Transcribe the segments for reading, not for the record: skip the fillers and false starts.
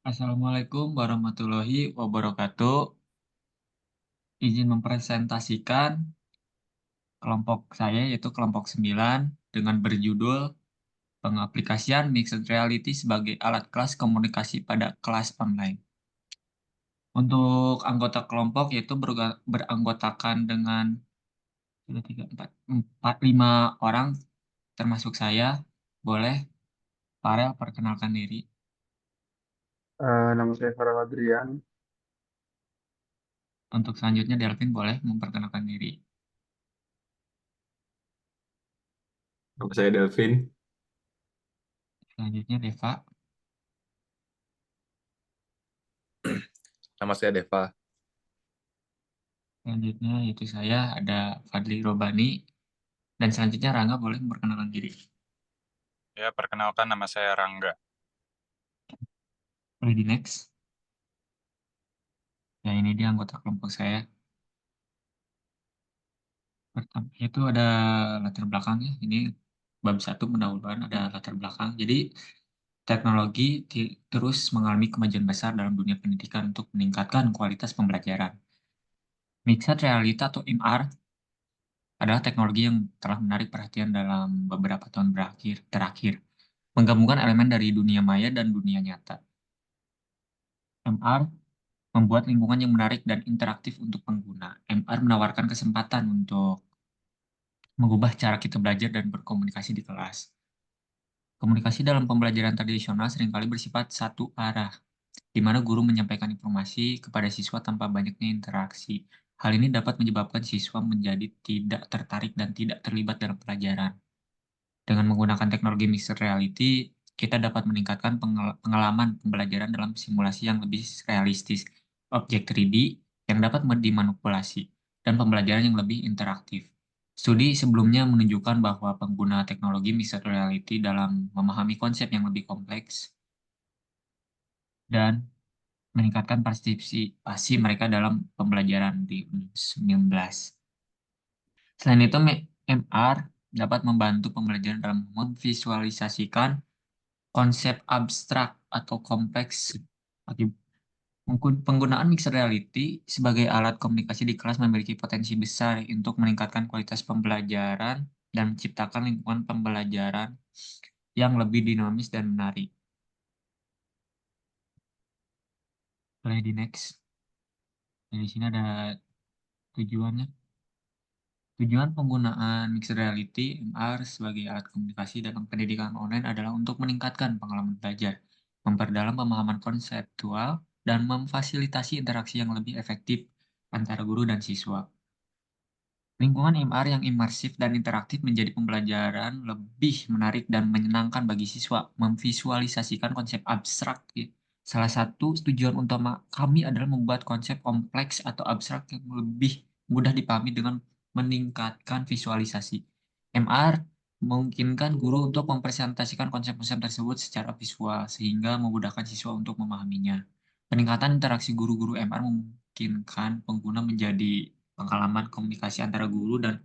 Assalamualaikum warahmatullahi wabarakatuh. Izin mempresentasikan kelompok saya yaitu kelompok 9 dengan berjudul Pengaplikasian Mixed Reality sebagai alat kelas komunikasi pada kelas online. Untuk anggota kelompok yaitu beranggotakan dengan 2, 3, 4, 5 orang termasuk saya. Boleh Farel perkenalkan diri. Nama saya Farah Adrian. Untuk selanjutnya Delvin boleh memperkenalkan diri. Nama saya Delvin. Selanjutnya Deva. Nama saya Deva. Selanjutnya yaitu saya ada Fadli Robani dan selanjutnya Rangga boleh memperkenalkan diri. Ya, perkenalkan nama saya Rangga. Boleh di next. Ya ini dia anggota kelompok saya. Pertama itu ada latar belakangnya. Ini bab 1 pendahuluan ada latar belakang. Jadi teknologi terus mengalami kemajuan besar dalam dunia pendidikan untuk meningkatkan kualitas pembelajaran. Mixed reality atau MR adalah teknologi yang telah menarik perhatian dalam beberapa tahun terakhir, menggabungkan elemen dari dunia maya dan dunia nyata. MR membuat lingkungan yang menarik dan interaktif untuk pengguna. MR menawarkan kesempatan untuk mengubah cara kita belajar dan berkomunikasi di kelas. Komunikasi dalam pembelajaran tradisional seringkali bersifat satu arah, di mana guru menyampaikan informasi kepada siswa tanpa banyaknya interaksi. Hal ini dapat menyebabkan siswa menjadi tidak tertarik dan tidak terlibat dalam pelajaran. Dengan menggunakan teknologi mixed reality, kita dapat meningkatkan pengalaman pembelajaran dalam simulasi yang lebih realistis, objek 3D yang dapat dimanipulasi, dan pembelajaran yang lebih interaktif. Studi sebelumnya menunjukkan bahwa pengguna teknologi mixed reality dalam memahami konsep yang lebih kompleks dan meningkatkan partisipasi mereka dalam pembelajaran di 19. Selain itu, MR dapat membantu pembelajaran dalam memvisualisasikan konsep abstrak atau kompleks. Penggunaan mixed reality sebagai alat komunikasi di kelas memiliki potensi besar untuk meningkatkan kualitas pembelajaran dan menciptakan lingkungan pembelajaran yang lebih dinamis dan menarik. Boleh di next. Di sini ada tujuannya. Tujuan penggunaan mixed reality MR sebagai alat komunikasi dalam pendidikan online adalah untuk meningkatkan pengalaman belajar, memperdalam pemahaman konseptual, dan memfasilitasi interaksi yang lebih efektif antara guru dan siswa. Lingkungan MR yang imersif dan interaktif menjadi pembelajaran lebih menarik dan menyenangkan bagi siswa memvisualisasikan konsep abstrak. Salah satu tujuan utama kami adalah membuat konsep kompleks atau abstrak yang lebih mudah dipahami dengan meningkatkan visualisasi. MR memungkinkan guru untuk mempresentasikan konsep-konsep tersebut secara visual sehingga memudahkan siswa untuk memahaminya. Peningkatan interaksi guru-guru MR memungkinkan pengguna menjadi pengalaman komunikasi antara guru dan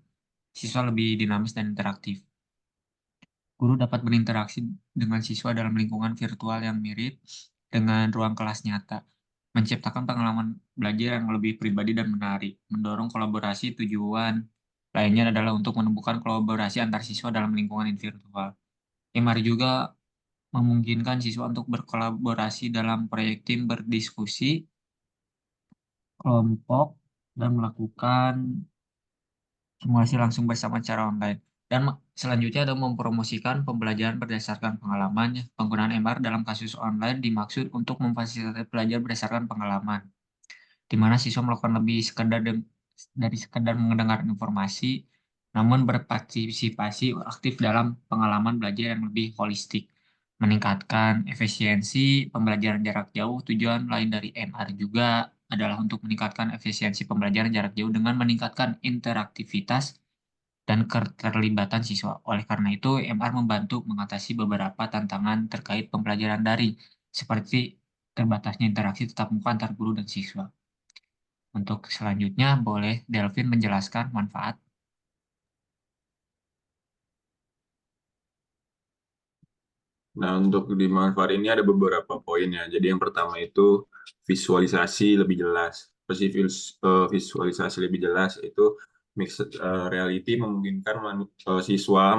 siswa lebih dinamis dan interaktif. Guru dapat berinteraksi dengan siswa dalam lingkungan virtual yang mirip dengan ruang kelas nyata, menciptakan pengalaman belajar yang lebih pribadi dan menarik, mendorong kolaborasi. Tujuan lainnya adalah untuk menemukan kolaborasi antar siswa dalam lingkungan virtual. MR juga memungkinkan siswa untuk berkolaborasi dalam proyek tim, berdiskusi, kelompok, dan melakukan simulasi langsung bersama cara online. Dan selanjutnya ada mempromosikan pembelajaran berdasarkan pengalamannya. Penggunaan MR dalam kasus online dimaksud untuk memfasilitasi belajar berdasarkan pengalaman, di mana siswa melakukan lebih dari sekedar mendengar informasi, namun berpartisipasi aktif dalam pengalaman belajar yang lebih holistik, meningkatkan efisiensi pembelajaran jarak jauh. Tujuan lain dari MR juga adalah untuk meningkatkan efisiensi pembelajaran jarak jauh dengan meningkatkan interaktivitas dan keterlibatan siswa. Oleh karena itu, MR membantu mengatasi beberapa tantangan terkait pembelajaran daring, seperti terbatasnya interaksi tatap muka antar guru dan siswa. Untuk selanjutnya, boleh Delvin menjelaskan manfaat. Nah, untuk di manfaat ini ada beberapa poin ya. Jadi yang pertama itu visualisasi lebih jelas. Visualisasi lebih jelas itu mixed reality memungkinkan siswa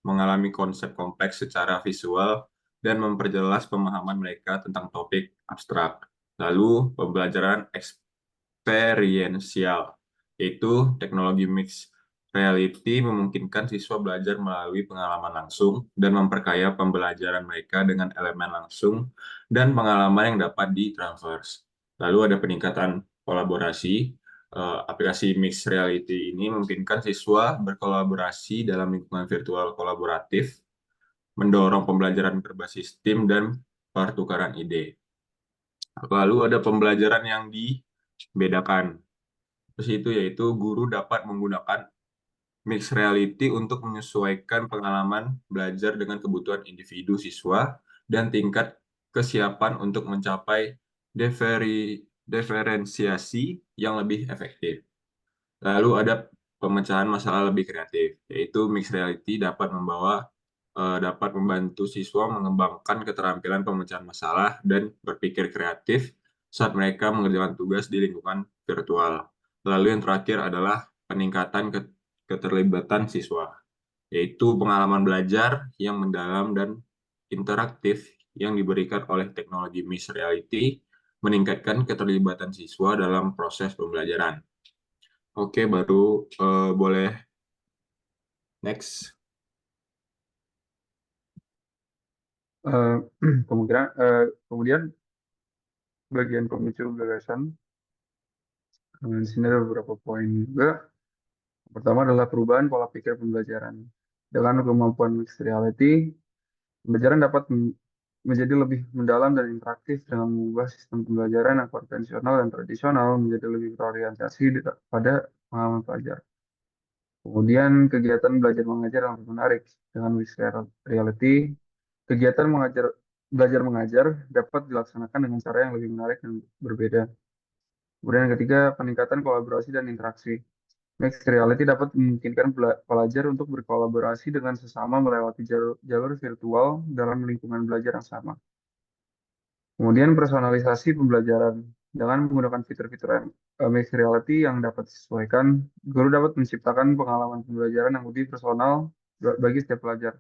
mengalami konsep kompleks secara visual dan memperjelas pemahaman mereka tentang topik abstrak. Lalu pembelajaran eksperiensial, yaitu teknologi mixed reality memungkinkan siswa belajar melalui pengalaman langsung dan memperkaya pembelajaran mereka dengan elemen langsung dan pengalaman yang dapat ditransfer. Lalu ada peningkatan kolaborasi. Aplikasi mixed reality ini memungkinkan siswa berkolaborasi dalam lingkungan virtual kolaboratif, mendorong pembelajaran berbasis tim dan pertukaran ide. Lalu ada pembelajaran yang dibedakan. Terus itu yaitu guru dapat menggunakan mixed reality untuk menyesuaikan pengalaman belajar dengan kebutuhan individu siswa dan tingkat kesiapan untuk mencapai diferensiasi yang lebih efektif. Lalu ada pemecahan masalah lebih kreatif, yaitu mixed reality dapat membantu siswa mengembangkan keterampilan pemecahan masalah dan berpikir kreatif saat mereka mengerjakan tugas di lingkungan virtual. Lalu yang terakhir adalah peningkatan keterlibatan siswa, yaitu pengalaman belajar yang mendalam dan interaktif yang diberikan oleh teknologi mixed reality meningkatkan keterlibatan siswa dalam proses pembelajaran. Oke, baru boleh next. Eh, kemudian bagian pemicu gagasan. Di sini ada beberapa poin juga. Pertama adalah perubahan pola pikir pembelajaran. Dengan kemampuan mixed reality, pembelajaran dapat menjadi lebih mendalam dan interaktif dengan mengubah sistem pembelajaran yang konvensional dan tradisional menjadi lebih berorientasi pada pengalaman pelajar. Kemudian kegiatan belajar mengajar yang lebih menarik dengan mixed reality, kegiatan belajar mengajar dapat dilaksanakan dengan cara yang lebih menarik dan berbeda. Kemudian yang ketiga, peningkatan kolaborasi dan interaksi. Mixed reality dapat memungkinkan pelajar untuk berkolaborasi dengan sesama melewati jalur virtual dalam lingkungan belajar yang sama. Kemudian personalisasi pembelajaran. Dengan menggunakan fitur-fitur mixed reality yang dapat disesuaikan, guru dapat menciptakan pengalaman pembelajaran yang lebih personal bagi setiap pelajar.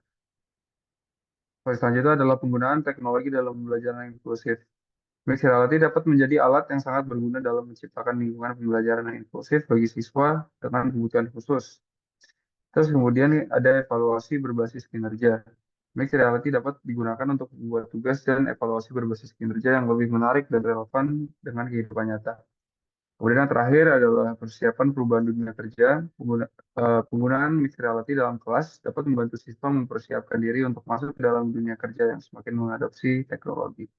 Poin selanjutnya adalah penggunaan teknologi dalam pembelajaran yang inklusif. Mixed reality dapat menjadi alat yang sangat berguna dalam menciptakan lingkungan pembelajaran yang inklusif bagi siswa dengan kebutuhan khusus. Terus kemudian ada evaluasi berbasis kinerja. Mixed reality dapat digunakan untuk membuat tugas dan evaluasi berbasis kinerja yang lebih menarik dan relevan dengan kehidupan nyata. Kemudian yang terakhir adalah persiapan perubahan dunia kerja. Penggunaan mixed reality dalam kelas dapat membantu siswa mempersiapkan diri untuk masuk ke dalam dunia kerja yang semakin mengadopsi teknologi.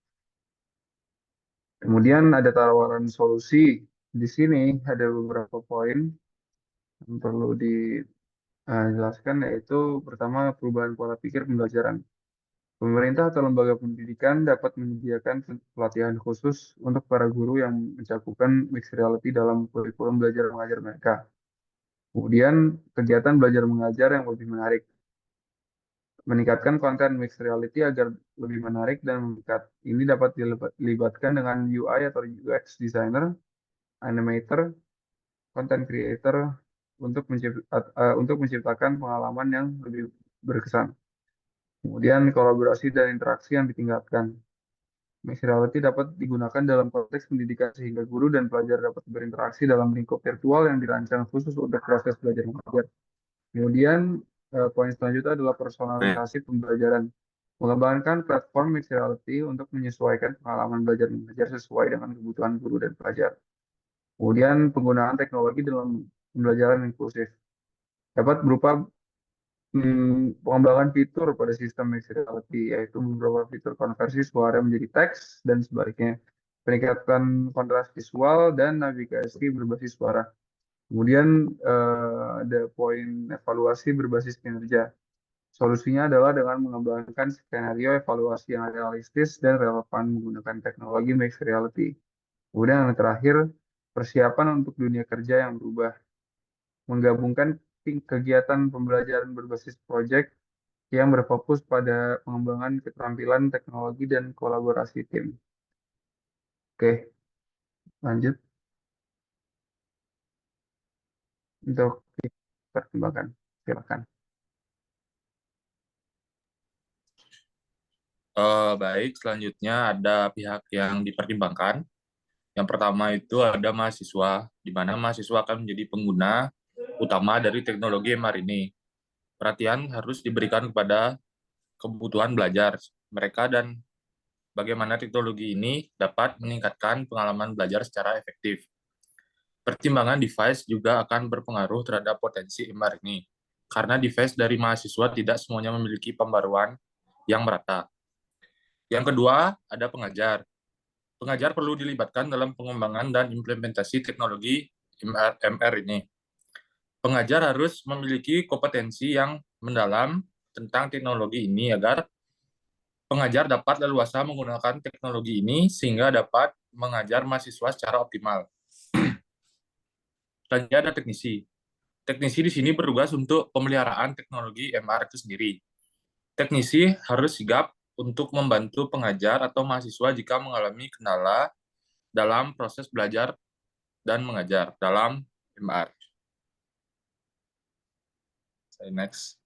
Kemudian ada tawaran solusi. Di sini ada beberapa poin yang perlu dijelaskan, yaitu pertama perubahan pola pikir pembelajaran. Pemerintah atau lembaga pendidikan dapat menyediakan pelatihan khusus untuk para guru yang mencakupan mixed reality dalam kurikulum belajar mengajar mereka. Kemudian kegiatan belajar mengajar yang lebih menarik. Meningkatkan konten mixed reality agar lebih menarik dan memikat. Ini dapat dilibatkan dengan UI atau UX designer, animator, content creator untuk menciptakan pengalaman yang lebih berkesan. Kemudian kolaborasi dan interaksi yang ditingkatkan. Mixed reality dapat digunakan dalam konteks pendidikan sehingga guru dan pelajar dapat berinteraksi dalam lingkup virtual yang dirancang khusus untuk proses belajar mengajar. Kemudian poin selanjutnya adalah personalisasi pembelajaran. Mengembangkan platform mixed reality untuk menyesuaikan pengalaman belajar mengajar sesuai dengan kebutuhan guru dan pelajar. Kemudian penggunaan teknologi dalam pembelajaran inklusif dapat berupa pengembangan fitur pada sistem mixed reality, yaitu beberapa fitur konversi suara menjadi teks dan sebaliknya, peningkatan kontras visual dan navigasi berbasis suara. Kemudian ada poin evaluasi berbasis kinerja. Solusinya adalah dengan mengembangkan skenario evaluasi yang realistis dan relevan menggunakan teknologi mixed reality. Kemudian yang terakhir, persiapan untuk dunia kerja yang berubah. Menggabungkan kegiatan pembelajaran berbasis proyek yang berfokus pada pengembangan keterampilan teknologi dan kolaborasi tim. Oke, lanjut untuk dipertimbangkan. Silakan. Baik, selanjutnya ada pihak yang dipertimbangkan. Yang pertama itu ada mahasiswa, di mana mahasiswa akan menjadi pengguna utama dari teknologi MR ini. Perhatian harus diberikan kepada kebutuhan belajar mereka dan bagaimana teknologi ini dapat meningkatkan pengalaman belajar secara efektif. Pertimbangan device juga akan berpengaruh terhadap potensi MR ini, karena device dari mahasiswa tidak semuanya memiliki pembaruan yang merata. Yang kedua, ada pengajar. Pengajar perlu dilibatkan dalam pengembangan dan implementasi teknologi MR ini. Pengajar harus memiliki kompetensi yang mendalam tentang teknologi ini agar pengajar dapat leluasa menggunakan teknologi ini sehingga dapat mengajar mahasiswa secara optimal. Selanjutnya ada teknisi. Teknisi di sini bertugas untuk pemeliharaan teknologi MR itu sendiri. Teknisi harus sigap untuk membantu pengajar atau mahasiswa jika mengalami kendala dalam proses belajar dan mengajar dalam MR. Next.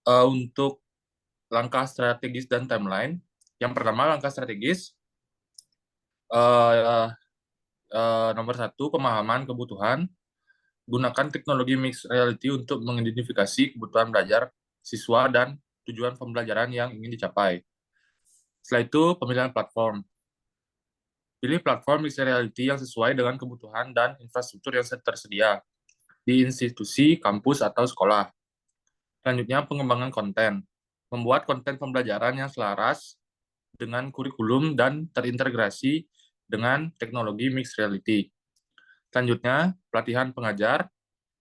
Untuk langkah strategis dan timeline, yang pertama langkah strategis, nomor 1, pemahaman kebutuhan. Gunakan teknologi mixed reality untuk mengidentifikasi kebutuhan belajar siswa dan tujuan pembelajaran yang ingin dicapai. Setelah itu, pemilihan platform. Pilih platform mixed reality yang sesuai dengan kebutuhan dan infrastruktur yang tersedia di institusi, kampus, atau sekolah. Selanjutnya, pengembangan konten. Membuat konten pembelajaran yang selaras dengan kurikulum dan terintegrasi dengan teknologi mixed reality. Selanjutnya, pelatihan pengajar.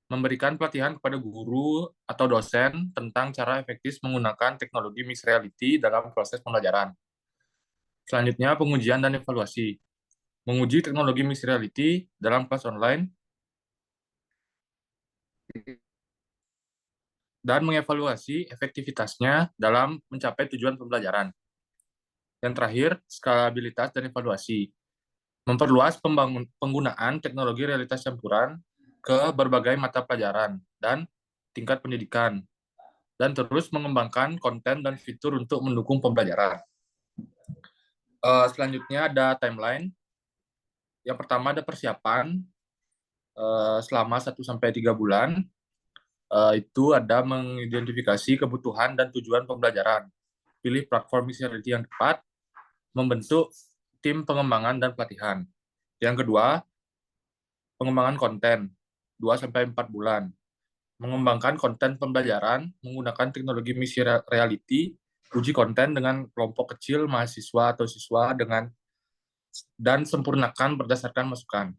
Memberikan pelatihan kepada guru atau dosen tentang cara efektif menggunakan teknologi mixed reality dalam proses pembelajaran. Selanjutnya, pengujian dan evaluasi. Menguji teknologi mixed reality dalam kelas online dan mengevaluasi efektivitasnya dalam mencapai tujuan pembelajaran. Yang terakhir, skalabilitas dan evaluasi. Memperluas penggunaan teknologi realitas campuran ke berbagai mata pelajaran dan tingkat pendidikan, dan terus mengembangkan konten dan fitur untuk mendukung pembelajaran. Selanjutnya ada timeline. Yang pertama ada persiapan selama 1-3 bulan. Itu ada mengidentifikasi kebutuhan dan tujuan pembelajaran. Pilih platform mixed reality yang tepat, membentuk tim pengembangan dan pelatihan. Yang kedua, pengembangan konten 2-4 bulan. Mengembangkan konten pembelajaran menggunakan teknologi mixed reality, uji konten dengan kelompok kecil mahasiswa atau siswa dan sempurnakan berdasarkan masukan.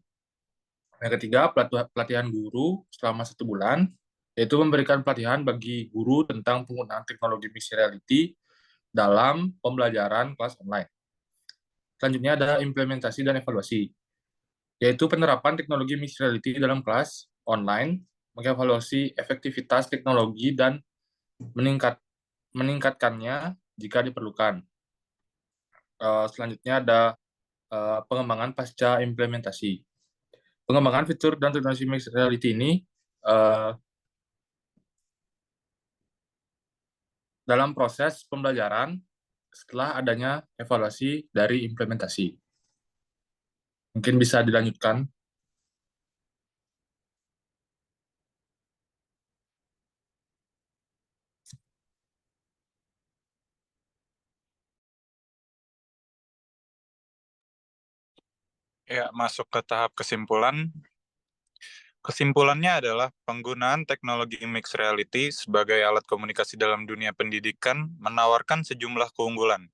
Yang ketiga, pelatihan guru selama 1 bulan, yaitu memberikan pelatihan bagi guru tentang penggunaan teknologi mixed reality dalam pembelajaran kelas online. Selanjutnya ada implementasi dan evaluasi, yaitu penerapan teknologi mixed reality dalam kelas online, mengevaluasi efektivitas teknologi dan meningkatkannya jika diperlukan. Selanjutnya ada pengembangan pasca implementasi. Pengembangan fitur dan teknologi mixed reality ini dalam proses pembelajaran setelah adanya evaluasi dari implementasi. Mungkin bisa dilanjutkan. Ya, masuk ke tahap kesimpulan. Kesimpulannya adalah penggunaan teknologi mixed reality sebagai alat komunikasi dalam dunia pendidikan menawarkan sejumlah keunggulan,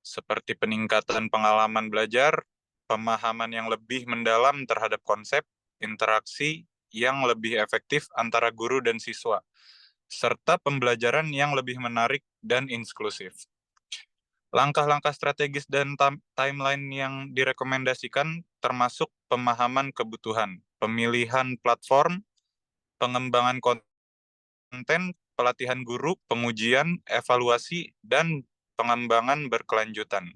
seperti peningkatan pengalaman belajar, pemahaman yang lebih mendalam terhadap konsep, interaksi yang lebih efektif antara guru dan siswa, serta pembelajaran yang lebih menarik dan inklusif. Langkah-langkah strategis dan timeline yang direkomendasikan termasuk pemahaman kebutuhan, pemilihan platform, pengembangan konten, pelatihan guru, pengujian, evaluasi, dan pengembangan berkelanjutan.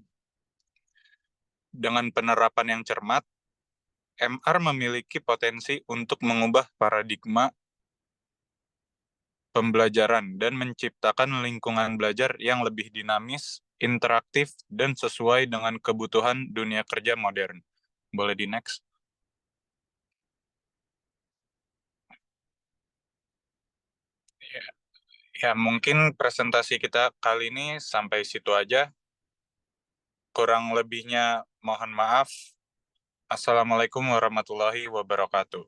Dengan penerapan yang cermat, MR memiliki potensi untuk mengubah paradigma pembelajaran dan menciptakan lingkungan belajar yang lebih dinamis, interaktif, dan sesuai dengan kebutuhan dunia kerja modern. Boleh di next? Ya, mungkin presentasi kita kali ini sampai situ aja. Kurang lebihnya mohon maaf. Assalamualaikum warahmatullahi wabarakatuh.